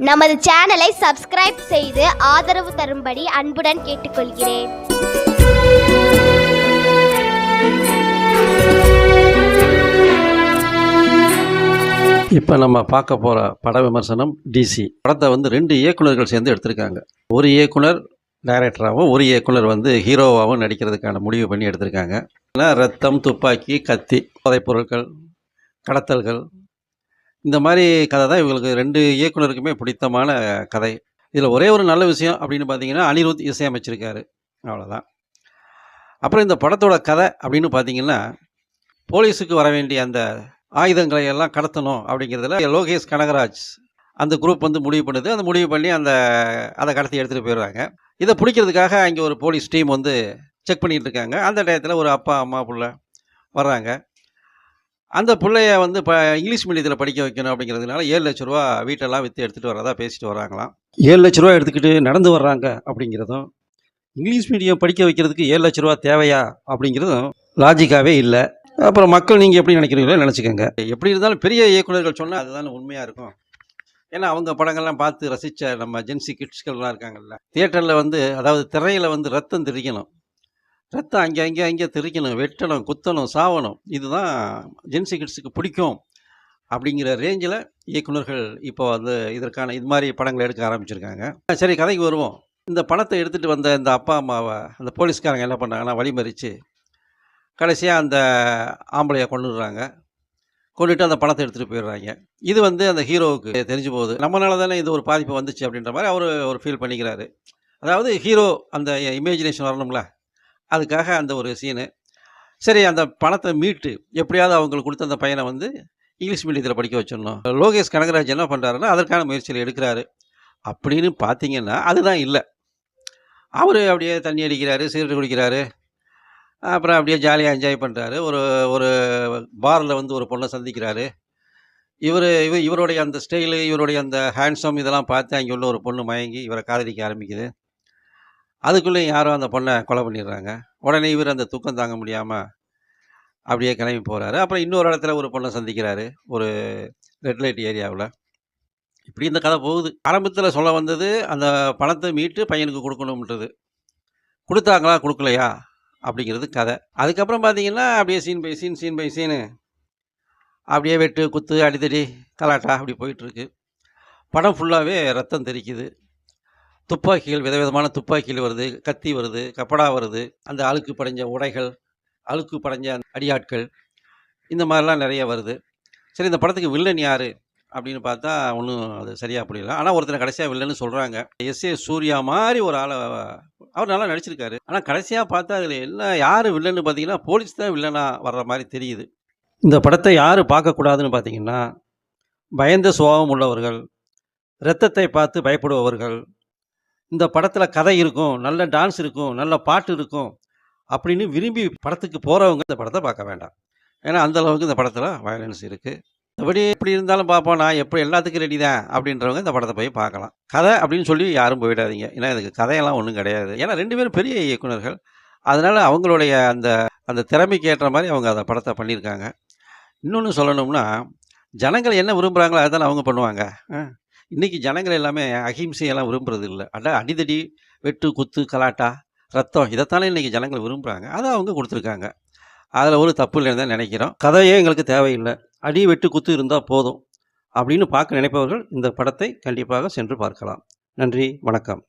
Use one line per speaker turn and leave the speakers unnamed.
நமது சேனலை சப்ஸ்கிரைப் செய்து ஆதரவு தரும்படி அன்புடன் கேட்டுக்கொள்கிறேன்.
இப்போ நம்ம பார்க்க போகிற பட விமர்சனம் டிசி படத்தை ரெண்டு இயக்குநர்கள் சேர்ந்து எடுத்திருக்காங்க. ஒரு இயக்குனர் டைரக்டராகவும் ஒரு இயக்குனர் ஹீரோவாகவும் நடிக்கிறதுக்கான முடிவு பண்ணி எடுத்திருக்காங்க. ரத்தம், துப்பாக்கி, கத்தி, போதைப் பொருட்கள், கடத்தல்கள், இந்த மாதிரி கதை தான் இவங்களுக்கு ரெண்டு இயக்குனருக்குமே பிடித்தமான கதை. இதில் ஒரே ஒரு நல்ல விஷயம் அப்படின்னு பார்த்தீங்கன்னா அனிருத் இசையமைச்சிருக்காரு, அவ்வளோதான். அப்புறம் இந்த படத்தோட கதை அப்படின்னு பார்த்தீங்கன்னா, போலீஸுக்கு வர வேண்டிய அந்த ஆயுதங்களை எல்லாம் கடத்தணும் அப்படிங்கிறதுல லோகேஷ் கனகராஜ் அந்த குரூப் முடிவு பண்ணுது. அந்த முடிவு பண்ணி அதை கடத்தி எடுத்துகிட்டு போயிடுறாங்க. இதை பிடிக்கிறதுக்காக அங்கே ஒரு போலீஸ் டீம் செக் பண்ணிகிட்டு இருக்காங்க. அந்த டயத்தில் ஒரு அப்பா அம்மா பிள்ளை வர்றாங்க. அந்த பிள்ளைய இப்போ இங்கிலீஷ் மீடியத்தில் படிக்க வைக்கணும் அப்படிங்கிறதுனால 7 லட்ச ரூபா வீட்டெல்லாம் விற்று எடுத்துகிட்டு வரதா பேசிட்டு வராங்களாம். 7 லட்ச ரூபா எடுத்துக்கிட்டு நடந்து வர்றாங்க அப்படிங்கிறதும், இங்கிலீஷ் மீடியம் படிக்க வைக்கிறதுக்கு 7 லட்ச ரூபா தேவையா அப்படிங்கிறதும் லாஜிக்காகவே இல்லை. அப்புறம் மக்கள் நீங்கள் எப்படி நினைக்கிறீங்களோ நினச்சிக்கோங்க. எப்படி இருந்தாலும் பெரிய இயக்குநர்கள் சொன்னால் அதுதானே உண்மையாக இருக்கும். ஏன்னா அவங்க படங்கள்லாம் பார்த்து ரசித்த நம்ம ஜென்சி கிட்ஸ்கள்லாம் இருக்காங்கல்ல, தியேட்டரில் அதாவது திரையில் ரத்தம் தெரிக்கணும், ரத்தம் அங்கே தெரிக்கணும், வெட்டணும், குத்தணும், சாவணும், இதுதான் ஜென்சி கிட்ஸுக்கு பிடிக்கும் அப்படிங்கிற ரேஞ்சில் இயக்குநர்கள் இப்போ இதற்கான இது மாதிரி படங்களை எடுக்க ஆரம்பிச்சிருக்காங்க. சரி, கதைக்கு வருவோம். இந்த பணத்தை எடுத்துகிட்டு வந்த இந்த அப்பா அம்மாவை அந்த போலீஸ்காரங்க என்ன பண்ணாங்கன்னா வழிமறித்து கடைசியாக அந்த ஆம்பளையை கொண்டுடுறாங்க. கொண்டுட்டு அந்த பணத்தை எடுத்துகிட்டு போயிடுறாங்க. இது அந்த ஹீரோவுக்கு தெரிஞ்சு போகுது. நம்மளால தானே இது ஒரு பாதிப்பு வந்துச்சு அப்படின்ற மாதிரி அவர் ஒரு ஃபீல் பண்ணிக்கிறாரு. அதாவது ஹீரோ அந்த இமேஜினேஷன் வரணும்ல, அதுக்காக அந்த ஒரு சீனு. சரி, அந்த பணத்தை மீட்டு எப்படியாவது அவங்களுக்கு கொடுத்த அந்த பையனை இங்கிலீஷ் மீடியத்தில் படிக்க வச்சிடணும். லோகேஷ் கனகராஜ் என்ன பண்ணுறாருன்னா அதற்கான முயற்சியில் எடுக்கிறாரு. அப்படின்னு பார்த்தீங்கன்னா அதுதான் இல்லை. அவர் அப்படியே தண்ணி அடிக்கிறாரு, சிகரெட் குடிக்கிறாரு, அப்புறம் அப்படியே ஜாலியாக என்ஜாய் பண்ணுறாரு. ஒரு பாரில் ஒரு பொண்ணை சந்திக்கிறாரு. இவருடைய அந்த ஸ்டைலு, இவருடைய அந்த ஹேண்ட்ஸம் இதெல்லாம் பார்த்து அங்கே உள்ள ஒரு பொண்ணு மயங்கி இவரை காதலிக்க ஆரம்பிக்குது. அதுக்குள்ளேயும் யாரும் அந்த பொண்ணை கொலை பண்ணிடுறாங்க. உடனே இவர் அந்த தூக்கம் தாங்க முடியாமல் அப்படியே கிளம்பி போகிறாரு. அப்புறம் இன்னொரு இடத்துல ஒரு பொண்ணை சந்திக்கிறாரு, ஒரு ரெட் லைட் ஏரியாவில். இப்படி இந்த கதை போகுது. ஆரம்பத்தில் சொல்ல வந்தது அந்த பணத்தை மீட்டு பையனுக்கு கொடுக்கணுன்றது. கொடுத்தாங்களா கொடுக்கலையா அப்படிங்கிறது கதை. அதுக்கப்புறம் பார்த்தீங்கன்னா அப்படியே சீன் பை சீனு அப்படியே வெட்டு, குத்து, அடித்தடி, கலாட்டா அப்படி போயிட்டுருக்கு. படம் ஃபுல்லாகவே ரத்தம் தெரிக்குது. துப்பாக்கிகள், விதவிதமான துப்பாக்கிகள் வருது, கத்தி வருது, கப்படா வருது, அந்த அழுக்கு படைஞ்ச உடைகள், அழுக்கு படைஞ்ச அடியாட்கள், இந்த மாதிரிலாம் நிறைய வருது. சரி, இந்த படத்துக்கு வில்லன் யார் அப்படின்னு பார்த்தா ஒன்றும் அது சரியாக புரியல. ஆனால் ஒருத்தனை கடைசியாக வில்லன்னு சொல்கிறாங்க. எஸ்.ஏ. சூர்யா மாதிரி ஒரு ஆளை, அவர் நல்லா நடிச்சிருக்காரு. ஆனால் கடைசியாக பார்த்தா அதில் எல்லாம் யார் வில்லன்னு பார்த்தீங்கன்னா போலீஸ் தான் வில்லனாக வர்ற மாதிரி தெரியுது. இந்த படத்தை யார் பார்க்கக்கூடாதுன்னு பார்த்தீங்கன்னா, பயந்த சுபாவம் உள்ளவர்கள், இரத்தத்தை பார்த்து பயப்படுபவர்கள், இந்த படத்தில் கதை இருக்கும், நல்ல டான்ஸ் இருக்கும், நல்ல பாட்டு இருக்கும் அப்படின்னு விரும்பி படத்துக்கு போகிறவங்க இந்த படத்தை பார்க்க வேண்டாம். ஏன்னா அந்தளவுக்கு இந்த படத்தில் வயலன்ஸ் இருக்குது. எப்படி எப்படி இருந்தாலும் பார்ப்போம், நான் எப்படி எல்லாத்துக்கும் ரெடி தான் அப்படின்றவங்க இந்த படத்தை போய் பார்க்கலாம். கதை அப்படின்னு சொல்லி யாரும் போயிடாதீங்க. ஏன்னா இதுக்கு கதையெல்லாம் ஒன்றும் கிடையாது. ஏன்னா 2 பேரும் பெரிய இயக்குநர்கள். அதனால் அவங்களுடைய அந்த அந்த திறமைக்கு ஏற்ற மாதிரி அவங்க அந்த படத்தை பண்ணியிருக்காங்க. இன்னொன்று சொல்லணும்னா, ஜனங்கள் என்ன விரும்புகிறாங்களோ அதை தானே அவங்க பண்ணுவாங்க. இன்றைக்கி ஜனங்கள் எல்லாமே அஹிம்சையெல்லாம் விரும்புறது இல்லை. அடிதடி, வெட்டு, குத்து, கலாட்டா, ரத்தம், இதைத்தானே இன்றைக்கி ஜனங்கள் விரும்புகிறாங்க. அதை அவங்க கொடுத்துருக்காங்க. அதில் ஒரு தப்பு இல்லைன்னு தான் நினைக்கிறோம். கதையே எங்களுக்கு தேவையில்லை, அடி, வெட்டு, குத்து இருந்தால் போதும் அப்படின்னு பார்க்க நினைப்பவர்கள் இந்த படத்தை கண்டிப்பாக சென்று பார்க்கலாம். நன்றி, வணக்கம்.